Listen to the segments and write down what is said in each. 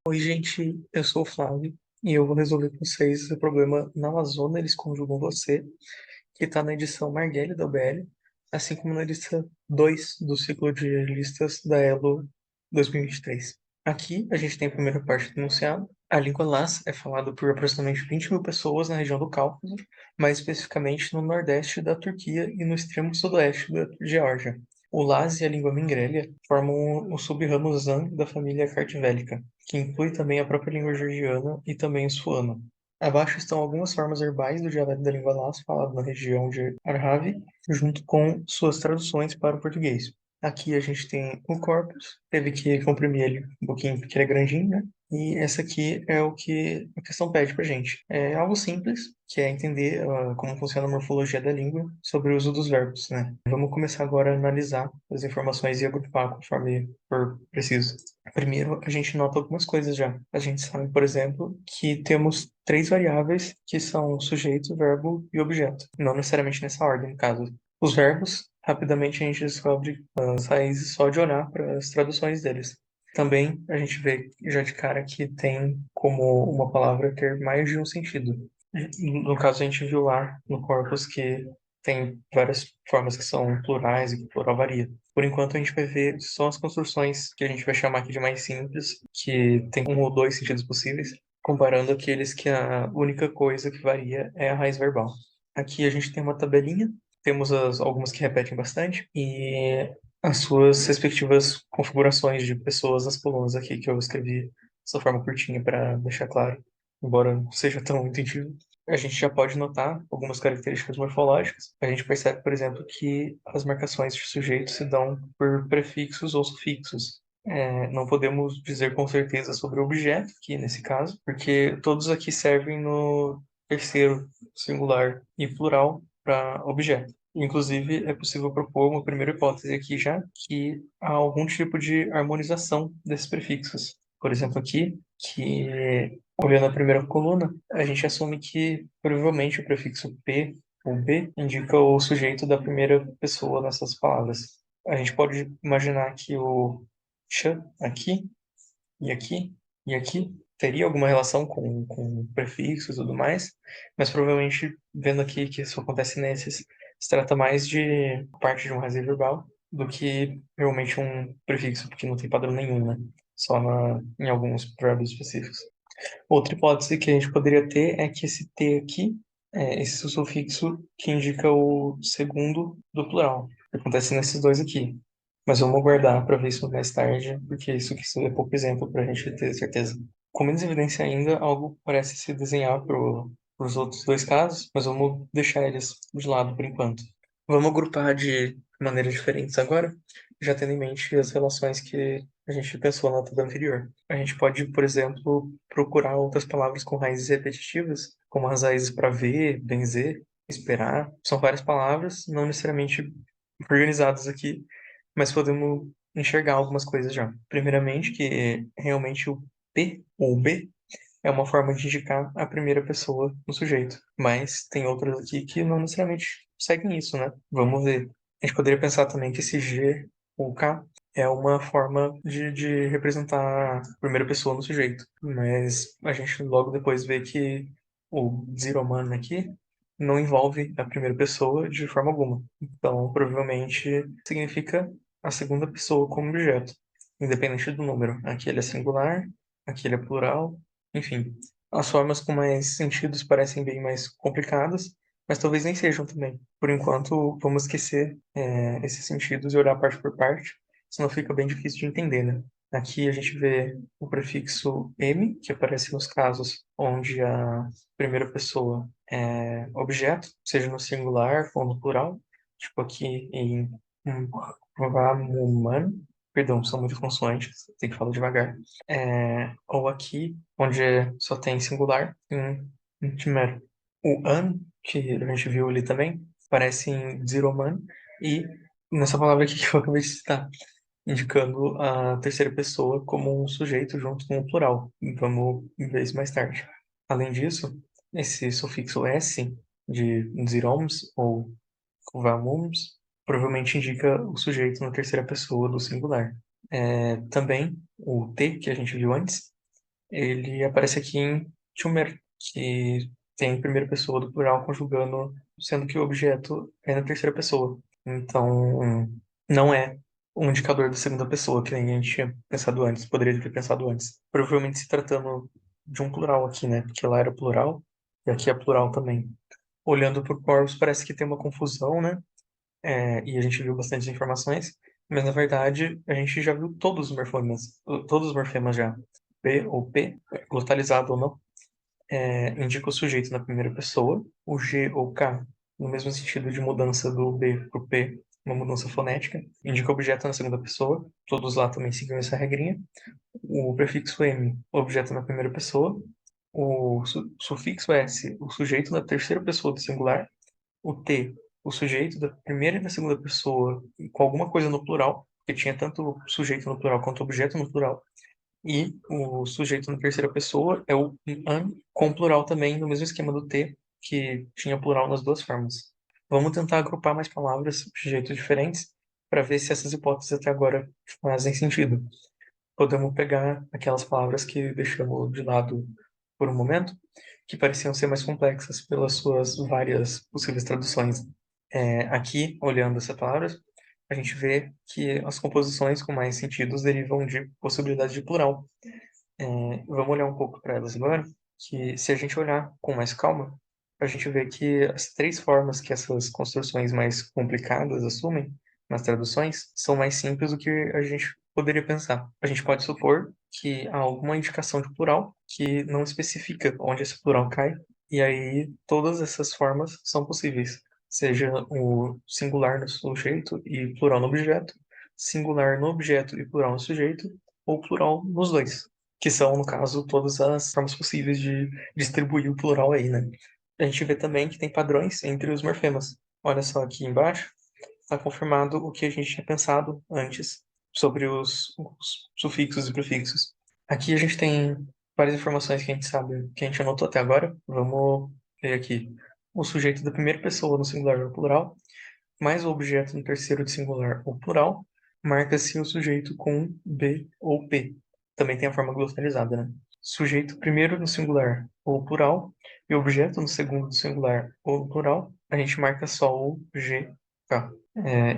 Oi, gente, eu sou o Flávio e eu vou resolver com vocês o problema na Amazônia, eles conjugam você, que está na edição Marguelli da OBL, assim como na lista 2 do ciclo de listas da Elo 2023. Aqui a gente tem a primeira parte do enunciado. A língua Laz é falada por aproximadamente 20 mil pessoas na região do Cáucaso, mais especificamente no nordeste da Turquia e no extremo sudoeste da Geórgia. O Laz e a língua Mingrélia formam o sub-ramo Zang da família Kartvélica, que inclui também a própria língua georgiana e também o suano. Abaixo estão algumas formas herbais do dialeto da língua Laz falado na região de Arhavi, junto com suas traduções para o português. Aqui a gente tem o corpus, teve que comprimir ele um pouquinho porque ele é grandinho, né? E essa aqui é o que a questão pede pra gente. É algo simples, que é entender como funciona a morfologia da língua sobre o uso dos verbos, né? Vamos começar agora a analisar as informações e agrupar conforme for preciso. Primeiro, a gente nota algumas coisas já. A gente sabe, por exemplo, que temos três variáveis que são sujeito, verbo e objeto. Não necessariamente nessa ordem, no caso. Os verbos, rapidamente a gente descobre as raízes só de olhar para as traduções deles. Também a gente vê já de cara que tem como uma palavra ter mais de um sentido. No caso, a gente viu lá no corpus que tem várias formas que são plurais e que o plural varia. Por enquanto, a gente vai ver só as construções que a gente vai chamar aqui de mais simples, que tem um ou dois sentidos possíveis, comparando aqueles que a única coisa que varia é a raiz verbal. Aqui a gente tem uma tabelinha, temos algumas que repetem bastante, e as suas respectivas configurações de pessoas nas colunas aqui, que eu escrevi dessa forma curtinha para deixar claro, embora não seja tão intuitivo. A gente já pode notar algumas características morfológicas. A gente percebe, por exemplo, que as marcações de sujeito se dão por prefixos ou sufixos. Não podemos dizer com certeza sobre o objeto, aqui nesse caso, porque todos aqui servem no terceiro singular e plural para objeto. Inclusive, é possível propor uma primeira hipótese aqui já, que há algum tipo de harmonização desses prefixos. Por exemplo, aqui, que olhando a primeira coluna, a gente assume que provavelmente o prefixo P ou B indica o sujeito da primeira pessoa nessas palavras. A gente pode imaginar que o ch aqui e aqui e aqui teria alguma relação com prefixos e tudo mais, mas provavelmente vendo aqui que isso acontece nesses, se trata mais de parte de um raiz verbal do que realmente um prefixo, porque não tem padrão nenhum, né? Só em alguns verbos específicos. Outra hipótese que a gente poderia ter é que esse T aqui é esse sufixo que indica o segundo do plural. Acontece nesses dois aqui. Mas vamos guardar para ver isso mais tarde, porque isso aqui é pouco exemplo para a gente ter certeza. Com menos evidência ainda, algo parece se desenhar para os outros dois casos, mas vamos deixar eles de lado por enquanto. Vamos agrupar de maneiras diferentes agora, já tendo em mente as relações que a gente pensou na tabela anterior. A gente pode, por exemplo, procurar outras palavras com raízes repetitivas, como as raízes para ver, benzer, esperar. São várias palavras, não necessariamente organizadas aqui, mas podemos enxergar algumas coisas já. Primeiramente, que realmente o P ou B é uma forma de indicar a primeira pessoa no sujeito. Mas tem outras aqui que não necessariamente seguem isso, né? Vamos ver. A gente poderia pensar também que esse G ou K é uma forma de representar a primeira pessoa no sujeito. Mas a gente logo depois vê que o Zeroman aqui não envolve a primeira pessoa de forma alguma. Então, provavelmente significa a segunda pessoa como objeto, independente do número. Aqui ele é singular, aqui ele é plural, enfim. As formas com mais sentidos parecem bem mais complicadas, mas talvez nem sejam também. Por enquanto, vamos esquecer esses sentidos e olhar parte por parte, senão fica bem difícil de entender, né? Aqui a gente vê o prefixo M, que aparece nos casos onde a primeira pessoa é objeto, seja no singular ou no plural, tipo aqui em Ramuman, perdão, são muitas consoantes, tem que falar devagar. Ou aqui, onde só tem singular, em Timer. O an, que a gente viu ali também, aparece em Zeroman, e nessa palavra aqui que eu acabei de citar, indicando a terceira pessoa como um sujeito junto com o plural. Vamos ver isso mais tarde. Além disso, esse sufixo s de zeroms ou vamums provavelmente indica o sujeito na terceira pessoa do singular. Também o t que a gente viu antes ele aparece aqui em Tumer, que tem primeira pessoa do plural conjugando, sendo que o objeto é na terceira pessoa. Então, não é um indicador da segunda pessoa, que nem a gente tinha pensado antes, poderia ter pensado antes. Provavelmente se tratando de um plural aqui, né? Porque lá era plural e aqui é plural também. Olhando para o corpus, parece que tem uma confusão, né? E a gente viu bastante informações, mas na verdade a gente já viu todos os morfemas já. P ou P, glotalizado ou não, indica o sujeito na primeira pessoa, o G ou K, no mesmo sentido de mudança do B para o P, uma mudança fonética, indica o objeto na segunda pessoa, todos lá também seguem essa regrinha. O prefixo M, o objeto na primeira pessoa, o sufixo S, o sujeito na terceira pessoa do singular, o T, o sujeito da primeira e da segunda pessoa, com alguma coisa no plural, porque tinha tanto sujeito no plural quanto objeto no plural, e o sujeito na terceira pessoa é o an com plural também, no mesmo esquema do T, que tinha plural nas duas formas. Vamos tentar agrupar mais palavras de jeitos diferentes para ver se essas hipóteses até agora fazem sentido. Podemos pegar aquelas palavras que deixamos de lado por um momento, que pareciam ser mais complexas pelas suas várias possíveis traduções. Aqui, olhando essas palavras, a gente vê que as composições com mais sentidos derivam de possibilidade de plural. Vamos olhar um pouco para elas agora, que se a gente olhar com mais calma, a gente vê que as três formas que essas construções mais complicadas assumem nas traduções são mais simples do que a gente poderia pensar. A gente pode supor que há alguma indicação de plural que não especifica onde esse plural cai, e aí todas essas formas são possíveis, seja o singular no sujeito e plural no objeto, singular no objeto e plural no sujeito, ou plural nos dois, que são, no caso, todas as formas possíveis de distribuir o plural aí, né? A gente vê também que tem padrões entre os morfemas. Olha só aqui embaixo, está confirmado o que a gente tinha pensado antes sobre os sufixos e prefixos. Aqui a gente tem várias informações que a gente sabe, que a gente anotou até agora. Vamos ver aqui. O sujeito da primeira pessoa no singular ou plural, mais o objeto no terceiro de singular ou plural, marca-se o sujeito com B ou P. Também tem a forma glossalizada, né? Sujeito primeiro no singular ou plural e objeto no segundo do singular ou plural, a gente marca só o GK.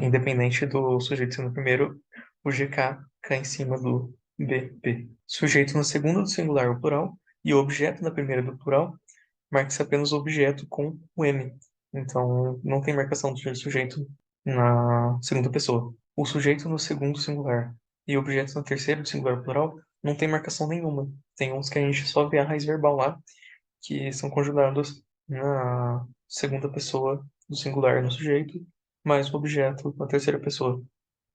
Independente do sujeito sendo o primeiro, o GK cai em cima do BP. Sujeito no segundo do singular ou plural e objeto na primeira do plural, marca-se apenas o objeto com o M. Então, não tem marcação do sujeito na segunda pessoa. O sujeito no segundo singular e o objeto no terceiro singular plural não tem marcação nenhuma. Tem uns que a gente só vê a raiz verbal lá, que são conjugados na segunda pessoa do singular no sujeito, mais o objeto na terceira pessoa.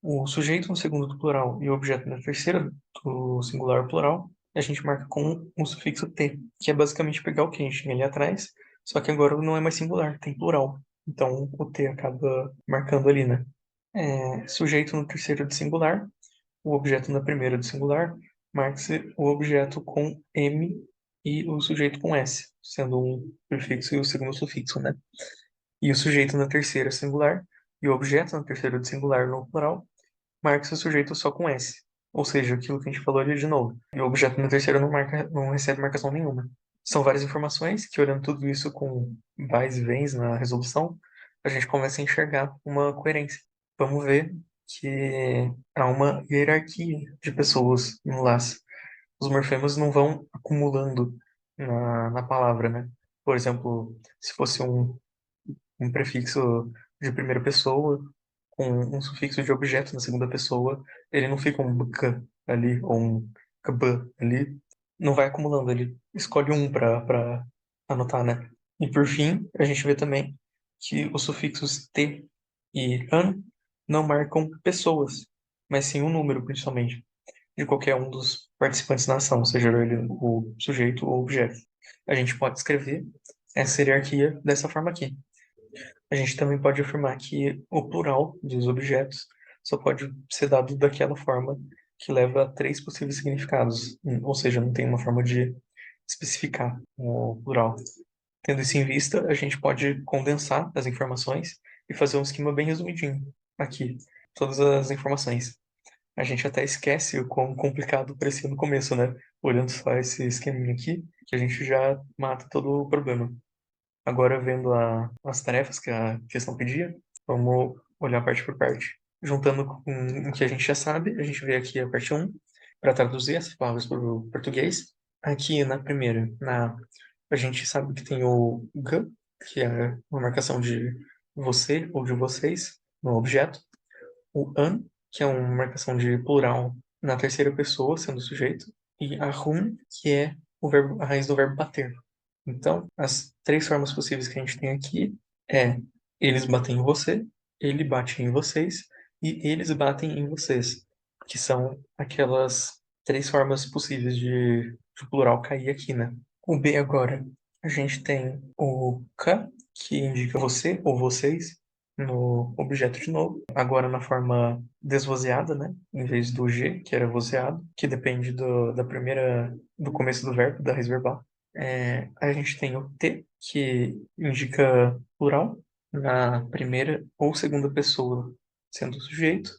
O sujeito no segundo do plural e o objeto na terceira do singular plural, a gente marca com o sufixo T, que é basicamente pegar o que a gente tinha ali atrás, só que agora não é mais singular, tem plural. Então o T acaba marcando ali, né? Sujeito no terceiro do singular, o objeto na primeira do singular, marca-se o objeto com M e o sujeito com S, sendo um prefixo e o segundo sufixo, né? E o sujeito na terceira singular e o objeto na terceira do singular no plural, marca seu sujeito só com S. Ou seja, aquilo que a gente falou ali de novo. E o objeto no terceiro não marca, não recebe marcação nenhuma. São várias informações que, olhando tudo isso com vais e vens na resolução, a gente começa a enxergar uma coerência. Vamos ver que há uma hierarquia de pessoas no laço. Os morfemas não vão acumulando na palavra, né? Por exemplo, se fosse um prefixo de primeira pessoa, com um sufixo de objeto na segunda pessoa, ele não fica um bk ali, ou um kb ali, não vai acumulando, ele escolhe um para anotar, né? E por fim, a gente vê também que os sufixos t e an não marcam pessoas, mas sim um número, principalmente, de qualquer um dos participantes da ação, seja ele o sujeito ou o objeto. A gente pode escrever essa hierarquia dessa forma aqui. A gente também pode afirmar que o plural dos objetos só pode ser dado daquela forma que leva a três possíveis significados, ou seja, não tem uma forma de especificar o plural. Tendo isso em vista, a gente pode condensar as informações e fazer um esquema bem resumidinho aqui, todas as informações. A gente até esquece o quão complicado parecia no começo, né? Olhando só esse esqueminha aqui, que a gente já mata todo o problema. Agora, vendo as tarefas que a questão pedia, vamos olhar parte por parte. Juntando com o que a gente já sabe, a gente vê aqui a parte um para traduzir essas palavras para o português. Aqui na primeira, a gente sabe que tem o g, que é uma marcação de você ou de vocês no objeto. O an, que é uma marcação de plural na terceira pessoa, sendo o sujeito. E a rum, que é a raiz do verbo bater. Então, as três formas possíveis que a gente tem aqui é eles batem em você, ele bate em vocês e eles batem em vocês, que são aquelas três formas possíveis de plural cair aqui, né? O B agora, a gente tem o K, que indica você ou vocês no objeto de novo, agora na forma desvozeada, né? Em vez do G, que era vozeado, que depende do começo do verbo, da raiz verbal. A gente tem o T, que indica plural, na primeira ou segunda pessoa, sendo o sujeito,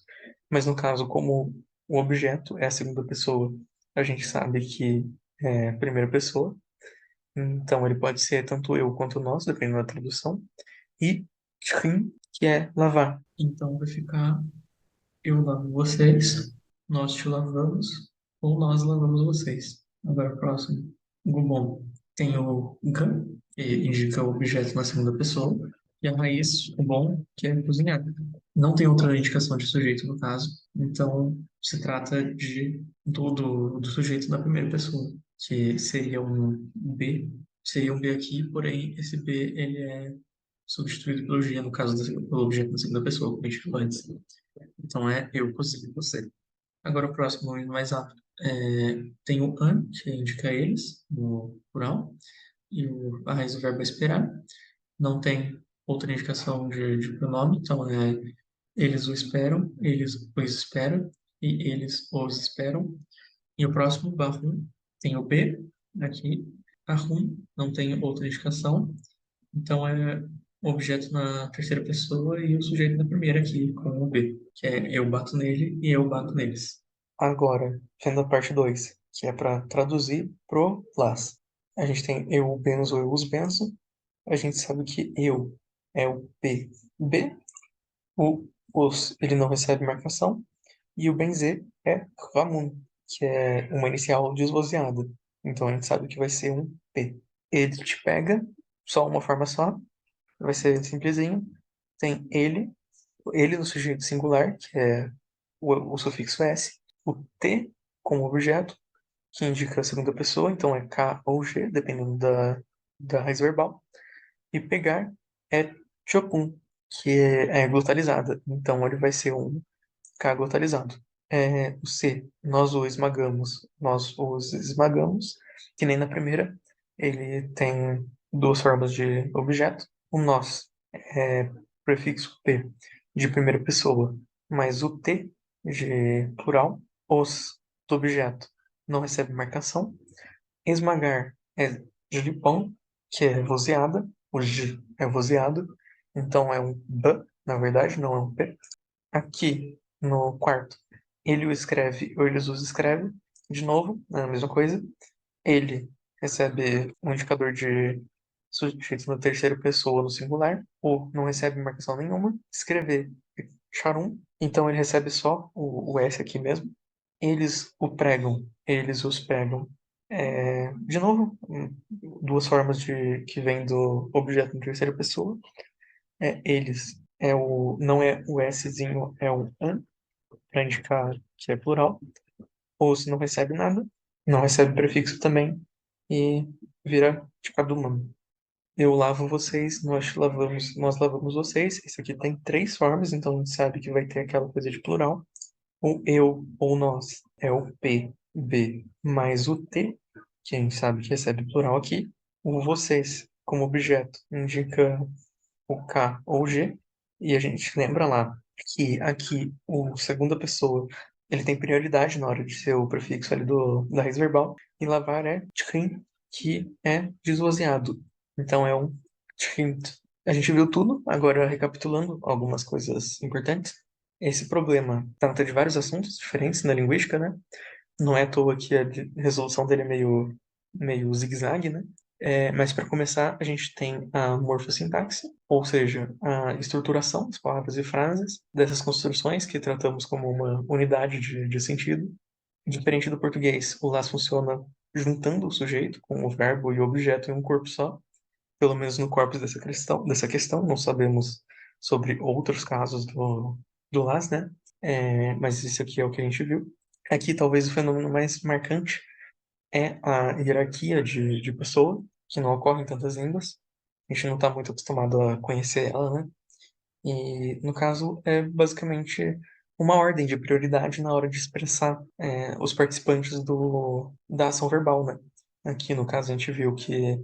mas no caso, como o objeto é a segunda pessoa, a gente sabe que é a primeira pessoa, então ele pode ser tanto eu quanto nós, dependendo da tradução, e trim, que é lavar. Então vai ficar eu lavo vocês, nós te lavamos, ou nós lavamos vocês. Agora, próximo. Gubon. Tem o gan, que indica o objeto na segunda pessoa, e a raiz, o bom, que é cozinhar. Não tem outra indicação de sujeito, no caso. Então, se trata do sujeito da primeira pessoa, que seria um B. Seria um B aqui, porém, esse B ele é substituído pelo G, no caso do objeto na segunda pessoa, como a gente falou antes. Então é eu consigo você. Agora o próximo, indo mais rápido. Tem o an, que indica eles, no plural, e a raiz do verbo é esperar. Não tem outra indicação de pronome, então é eles o esperam, eles os esperam, e eles os esperam. E o próximo, barrum, tem o B aqui. Arrum não tem outra indicação, então é o objeto na terceira pessoa e o sujeito na primeira aqui, com o B, que é eu bato nele e eu bato neles. Agora, vendo a parte 2, que é para traduzir pro las. A gente tem eu benzo, eu os benzo. A gente sabe que eu é o P, B. O os, ele não recebe marcação. E o benzer é ramun, que é uma inicial desvozeada. Então a gente sabe que vai ser um P. Ele te pega, só uma forma só, vai ser simplesinho. Tem ele no sujeito singular, que é o sufixo S, o T como objeto, que indica a segunda pessoa, então é K ou G, dependendo da raiz verbal. E pegar é chopun, que é glotalizada, então ele vai ser um K glotalizado. O C, nós os esmagamos, que nem na primeira, ele tem duas formas de objeto. O nós é prefixo P de primeira pessoa, mas o T de plural, os do objeto não recebe marcação. Esmagar é de lipão, que é vozeada, o G é vozeado, então é um B, na verdade, não é um P. Aqui no quarto, ele o escreve ou eles os escreve. De novo, é a mesma coisa. Ele recebe um indicador de sujeito na terceira pessoa no singular, ou não recebe marcação nenhuma. Escrever charum, então ele recebe só o S aqui mesmo. Eles o pregam, eles os pregam. De novo, duas formas que vem do objeto em terceira pessoa. Eles não é o Szinho, é o an, para indicar que é plural. Ou se não recebe nada, não recebe prefixo também e vira de cada humano. Eu lavo vocês, nós lavamos vocês. Isso aqui tem três formas, então a gente sabe que vai ter aquela coisa de plural. O eu ou nós é o P, B, mais o T, que a gente sabe que recebe plural aqui. O vocês, como objeto, indica o K ou o G, e a gente lembra lá que aqui o segunda pessoa ele tem prioridade na hora de ser o prefixo ali da raiz verbal, e lavar é tchim, que é desvozeado. Então é um tchint. A gente viu tudo, agora recapitulando algumas coisas importantes. Esse problema trata de vários assuntos diferentes na linguística, né? Não é à toa que a resolução dele é meio zigue-zague, né? Mas para começar, a gente tem a morfossintaxe, ou seja, a estruturação das palavras e frases dessas construções que tratamos como uma unidade de sentido. Diferente do português, o LAS funciona juntando o sujeito com o verbo e o objeto em um corpo só, pelo menos no corpus dessa questão. Não sabemos sobre outros casos do LAS, né? Mas isso aqui é o que a gente viu. Aqui, talvez o fenômeno mais marcante é a hierarquia de pessoa, que não ocorre em tantas línguas. A gente não está muito acostumado a conhecer ela, né? E, no caso, é basicamente uma ordem de prioridade na hora de expressar os participantes da ação verbal, né? Aqui, no caso, a gente viu que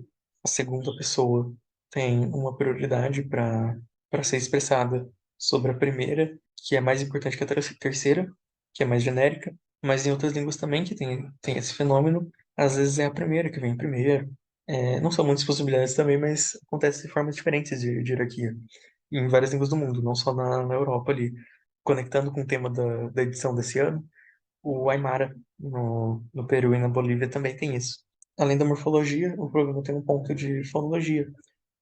a segunda pessoa tem uma prioridade para ser expressada sobre a primeira, que é mais importante que a terceira, que é mais genérica, mas em outras línguas também que tem esse fenômeno, às vezes é a primeira que vem primeiro. Não são muitas possibilidades também, mas acontece de formas diferentes de hierarquia em várias línguas do mundo, não só na Europa ali. Conectando com o tema da edição desse ano, o Aymara no Peru e na Bolívia também tem isso. Além da morfologia, o programa tem um ponto de fonologia,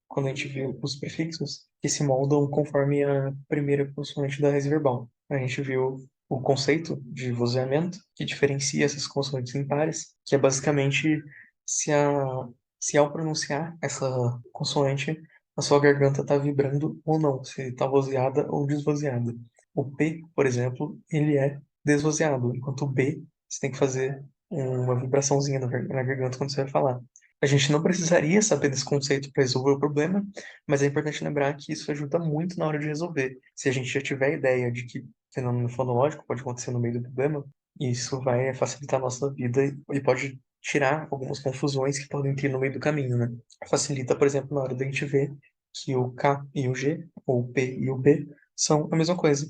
quando a gente viu os prefixos que se moldam conforme a primeira consoante da raiz verbal. A gente viu o conceito de vozeamento, que diferencia essas consoantes impares, que é basicamente se, a, se ao pronunciar essa consoante, a sua garganta está vibrando ou não, se está vozeada ou desvozeada. O P, por exemplo, ele é desvozeado, enquanto o B, você tem que fazer uma vibraçãozinha na garganta quando você vai falar. A gente não precisaria saber desse conceito para resolver o problema, mas é importante lembrar que isso ajuda muito na hora de resolver. Se a gente já tiver a ideia de que fenômeno fonológico pode acontecer no meio do problema, isso vai facilitar a nossa vida e pode tirar algumas confusões que podem ter no meio do caminho, né? Facilita, por exemplo, na hora da gente ver que o K e o G, ou o P e o B, são a mesma coisa,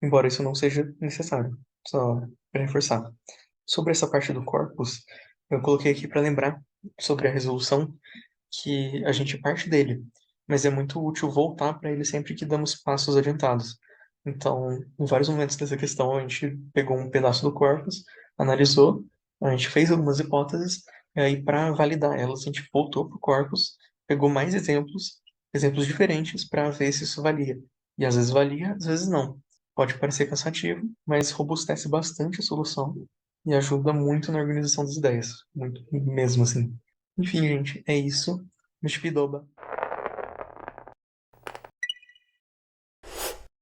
embora isso não seja necessário, só para reforçar. Sobre essa parte do corpus, eu coloquei aqui para lembrar sobre a resolução que a gente parte dele, mas é muito útil voltar para ele sempre que damos passos adiantados. Então, em vários momentos dessa questão, a gente pegou um pedaço do corpus, analisou, a gente fez algumas hipóteses, e aí para validar elas, a gente voltou para o corpus, pegou mais exemplos diferentes para ver se isso valia. E às vezes valia, às vezes não. Pode parecer cansativo, mas robustece bastante a solução e ajuda muito na organização das ideias, muito mesmo assim. Enfim, gente, é isso. Me despidoba.